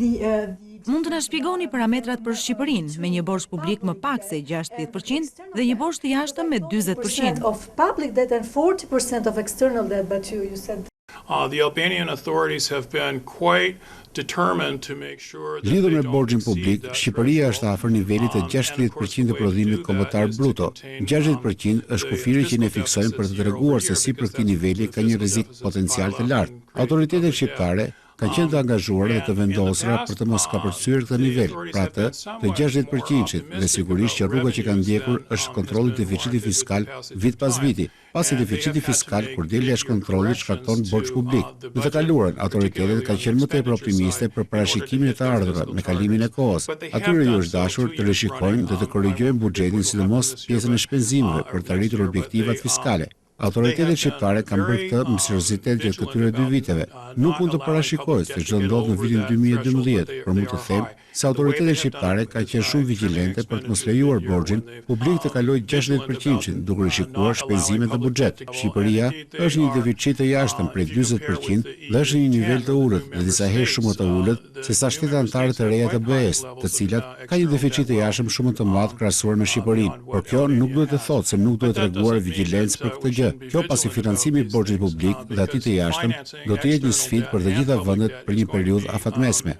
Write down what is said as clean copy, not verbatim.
Mund të na shpjegoni parametrat për Shqipërinë me një borxh publik më pak se 60% dhe një borxh të jashtëm me 40%. The Albanian authorities have been quite determined to make sure that lidhur me borxhin publik, Shqipëria është afër nivelit të 60% të prodhimit kombëtar bruto. 60% është kufiri që ne fiksojmë për të treguar se si për këtij niveli ka një rrezik potencial të lartë. Autoritetet shqiptare kanë qenë të angazhuara dhe të vendosura për të mos kapërcyer këtë nivel, pra të 60%-shit, dhe sigurisht që rruga që kanë ndjekur është kontrolli i deficitit fiskal vit pas viti, pasi deficiti fiskal kur del jashtë kontrollit shkakton borxh publik. Në të kaluarën, autoritetet kanë qenë më tepër optimiste për parashikimin e të ardhurave me kalimin e kohës. Atyre ju është dashur të rishikojnë dhe të korrigjojnë buxhetin, sidomos pjesën e shpenzimeve për të arritur objektivat fiskale. Autoritetet shqiptare kanë bërë këtë me seriozitet gjatë këtyre 2 viteve. Nuk mund të parashikohet se çdo ndodh në vitin 2012, por mund të them se autoritetet shqiptare kanë qenë shumë vigjilente për të mos lejuar borxhin publik të kalojë 60%, duke rishikuar shpenzimet në buxhet. Shqipëria është një deficit të jashtëm prej 40% dhe është në një nivel të ulët dhe disa herë shumë të ulët se sa shtetet anëtare të reja të BE-s, të cilat kanë një deficit të jashtëm shumë të madh krahasuar me Shqipërinë. Por kjo nuk duhet të thotë se nuk duhet treguar vigjilencë për këtë gjë. Kjo pasi financimi i borxhit publik dhe atij të jashtëm do të jetë një sfidë për të gjitha vendet për një periudhë afatmesme.